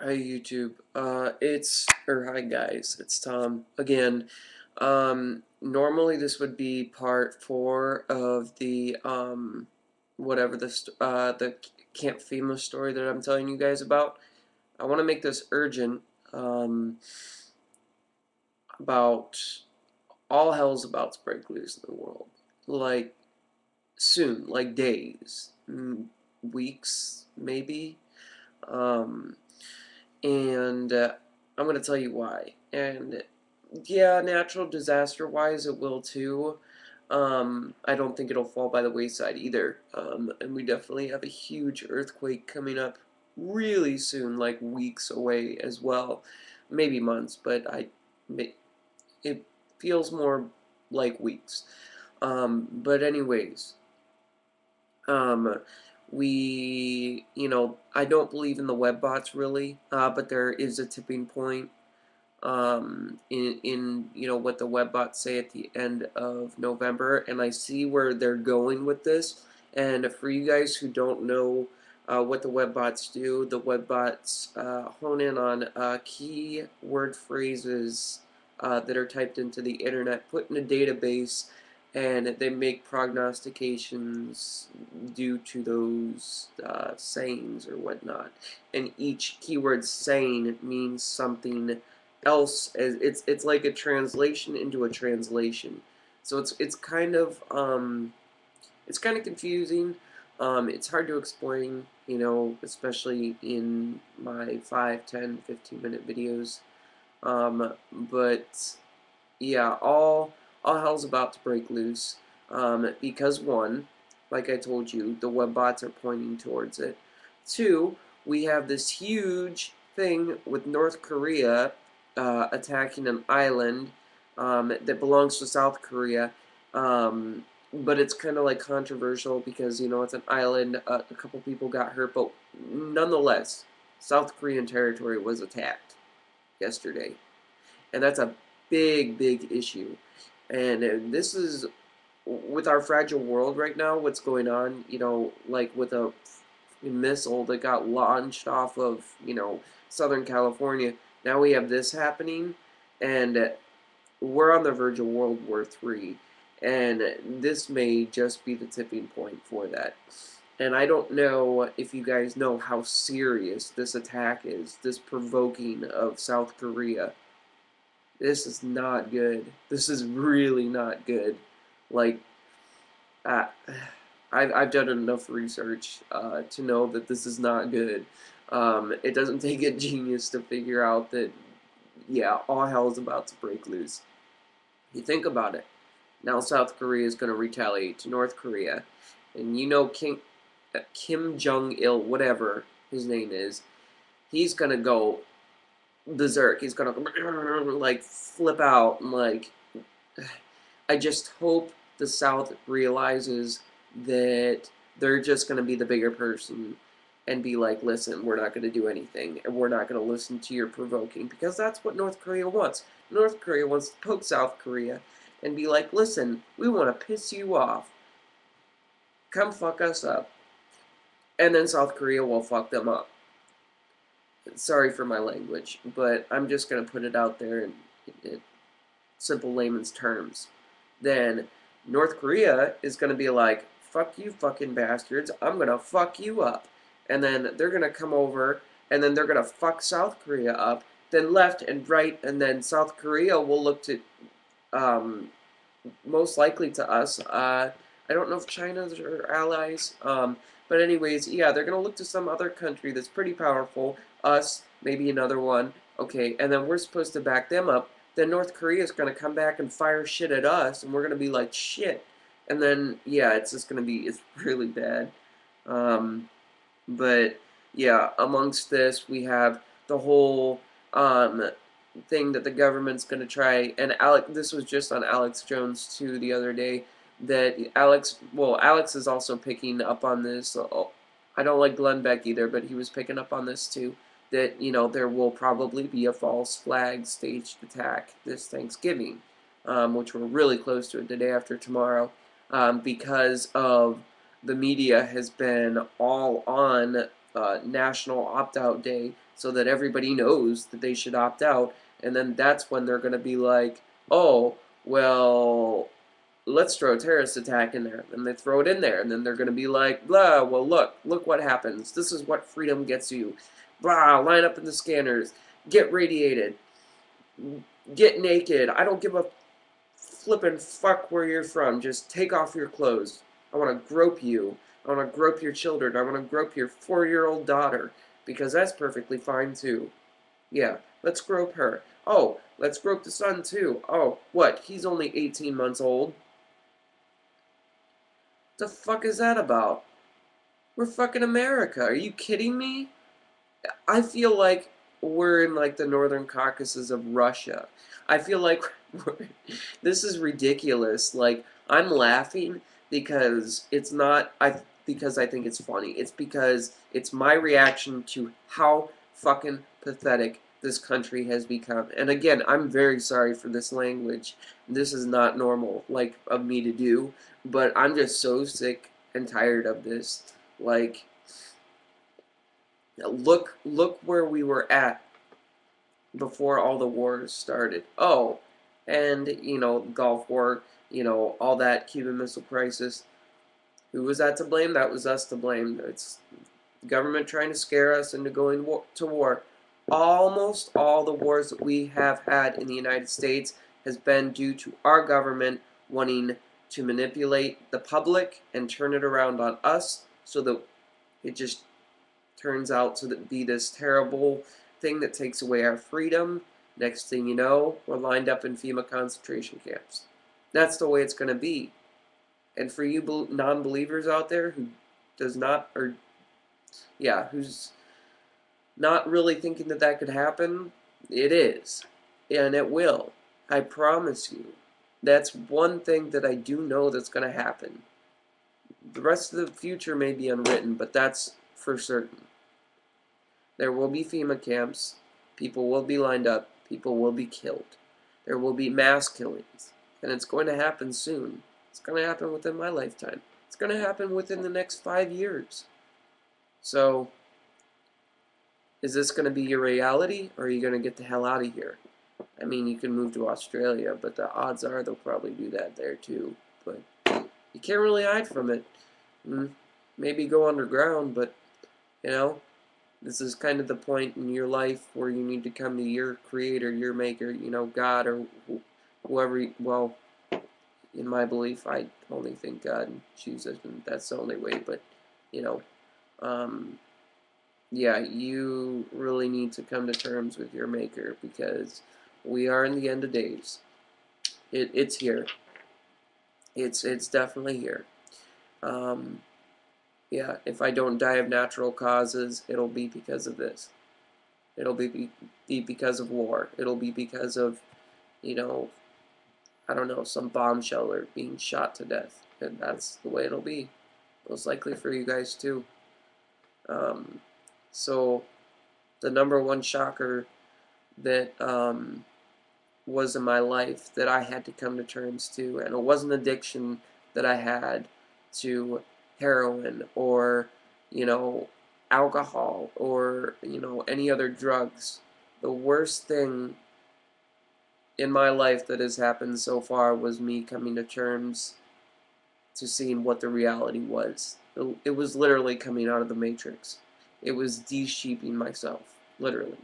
Hi YouTube. Hi guys, it's Tom again. Normally this would be part 4 of the the Camp FEMA story that I'm telling you guys about. I want to make this urgent. Um, about all hell's about to break loose in the world. Like soon, like days, weeks, maybe. Um, and I'm going to tell you why. And yeah, natural disaster wise, it will too. I don't think it'll fall by the wayside either. And we definitely have a huge earthquake coming up really soon, like weeks away as well. Maybe months, but it feels more like weeks. But anyways, um, I don't believe in the web bots really, but there is a tipping point in what the web bots say at the end of November, and I see where they're going with this. And for you guys who don't know what the web bots do, the web bots hone in on key word phrases that are typed into the internet, put in a database, and they make prognostications due to those sayings or whatnot. And each keyword saying means something else. It's like a translation into a translation. So it's kind of confusing. It's hard to explain, especially in my 5, 10, 15 minute videos. But yeah, all hell's about to break loose. Because one, like I told you, the web bots are pointing towards it. Two, we have this huge thing with North Korea attacking an island that belongs to South Korea. But it's kind of like controversial because it's an island. A couple people got hurt, but nonetheless, South Korean territory was attacked yesterday, and that's a big issue. And this is with our fragile world right now. What's going on? Like with a missile that got launched off of Southern California. Now we have this happening, and we're on the verge of World War III, and this may just be the tipping point for that. And I don't know if you guys know how serious this attack is, this provoking of South Korea. This is not good. This is really not good. Like, uh, I've done enough research to know that this is not good. It doesn't take a genius to figure out that, yeah, all hell is about to break loose. You think about it. Now South Korea is going to retaliate to North Korea. And Kim Jong-il, whatever his name is, he's going to go berserk. He's going to, like, flip out. And, like, I just hope the South realizes that they're just going to be the bigger person and be like, listen, we're not going to do anything, and we're not going to listen to your provoking, because that's what North Korea wants. North Korea wants to poke South Korea and be like, listen, we want to piss you off. Come fuck us up. And then South Korea will fuck them up. Sorry for my language, but I'm just going to put it out there in simple layman's terms. Then North Korea is going to be like, fuck you fucking bastards, I'm going to fuck you up. And then they're going to come over, and then they're going to fuck South Korea up, then left and right, and then South Korea will look to, most likely to us. I don't know if China's our allies, but anyways, yeah, they're going to look to some other country that's pretty powerful, us, maybe another one, okay, and then we're supposed to back them up. Then North Korea is going to come back and fire shit at us, and we're going to be like, shit. And then, yeah, it's just going to be, it's really bad. Um, but, yeah, amongst this, we have the whole thing that the government's going to try, and this was just on Alex Jones, too, the other day, that Alex is also picking up on this. I don't like Glenn Beck either, but he was picking up on this, too, that, there will probably be a false flag staged attack this Thanksgiving, which we're really close to it, the day after tomorrow, because of the media has been all on national opt-out day so that everybody knows that they should opt out, and then that's when they're going to be like, oh, well, let's throw a terrorist attack in there. And they throw it in there, and then they're going to be like, blah, well, look what happens. This is what freedom gets you. Blah, line up in the scanners. Get radiated. Get naked. I don't give a flippin' fuck where you're from. Just take off your clothes. I want to grope you. I want to grope your children. I want to grope your 4-year-old daughter. Because that's perfectly fine, too. Yeah, let's grope her. Oh, let's grope the son, too. Oh, what? He's only 18 months old. The fuck is that about? We're fucking America. Are you kidding me? I feel like we're in like the northern Caucasus of Russia. I feel like this is ridiculous. Like I'm laughing because it's not because I think it's funny. It's because it's my reaction to how fucking pathetic this country has become. And again, I'm very sorry for this language. This is not normal like of me to do, but I'm just so sick and tired of this. Like look where we were at before all the wars started. Oh, and Gulf War, all that Cuban Missile Crisis. Who was that to blame? That was us to blame. It's the government trying to scare us into going to war. Almost all the wars that we have had in the United States has been due to our government wanting to manipulate the public and turn it around on us so that it just turns out to be this terrible thing that takes away our freedom. Next thing you know, we're lined up in FEMA concentration camps. That's the way it's going to be. And for you non-believers out there who does not, or yeah, who's not really thinking that that could happen, it is. And it will. I promise you. That's one thing that I do know that's going to happen. The rest of the future may be unwritten, but that's for certain. There will be FEMA camps. People will be lined up. People will be killed. There will be mass killings. And it's going to happen soon. It's going to happen within my lifetime. It's going to happen within the next 5 years. So, is this going to be your reality, or are you going to get the hell out of here? I mean, you can move to Australia, but the odds are they'll probably do that there too. But you can't really hide from it. Maybe go underground, but, this is kind of the point in your life where you need to come to your creator, your maker, God, or whoever, well, in my belief, I only think God chooses, and that's the only way, but, yeah, you really need to come to terms with your maker, because we are in the end of days. It's here. It's definitely here. Yeah, if I don't die of natural causes, it'll be because of this. It'll be because of war. It'll be because of, I don't know, some bombsheller being shot to death. And that's the way it'll be. Most likely for you guys too. So, the number one shocker that was in my life that I had to come to terms to, and it wasn't addiction that I had to heroin or, alcohol or, any other drugs. The worst thing in my life that has happened so far was me coming to terms to seeing what the reality was. It was literally coming out of the Matrix. It was de-sheeping myself, literally.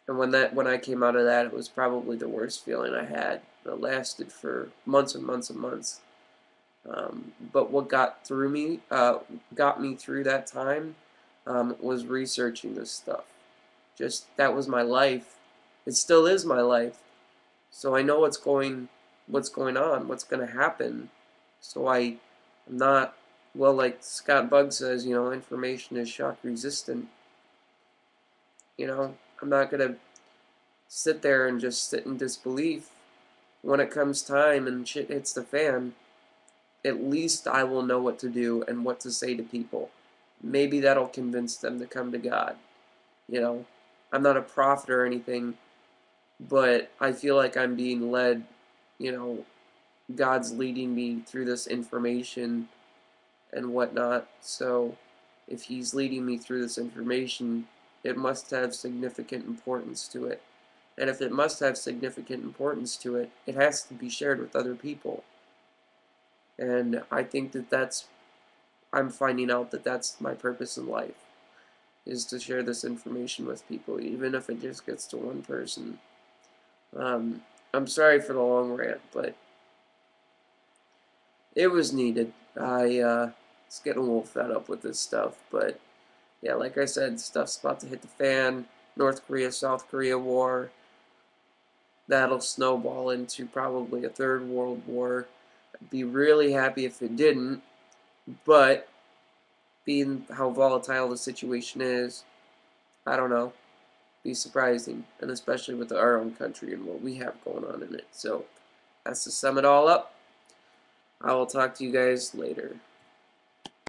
And when I came out of that, it was probably the worst feeling I had. It lasted for months and months and months. But what got me through that time, was researching this stuff. Just that was my life. It still is my life. So I know what's going on, what's going to happen. So I'm not, well, like Scott Bugg says, information is shock resistant. I'm not going to sit there and just sit in disbelief. When it comes time and shit hits the fan, at least I will know what to do and what to say to people. Maybe that'll convince them to come to God. I'm not a prophet or anything, but I feel like I'm being led, God's leading me through this information and whatnot. So, if he's leading me through this information, it must have significant importance to it. And if it must have significant importance to it, it has to be shared with other people. And I think that I'm finding out that that's my purpose in life, is to share this information with people, even if it just gets to one person. I'm sorry for the long rant, but it was needed. I was getting a little fed up with this stuff, but yeah, like I said, stuff's about to hit the fan. North Korea, South Korea war. That'll snowball into probably a third world war. I'd be really happy if it didn't, but being how volatile the situation is, I don't know, be surprising, and especially with our own country and what we have going on in it. So that's to sum it all up. I will talk to you guys later.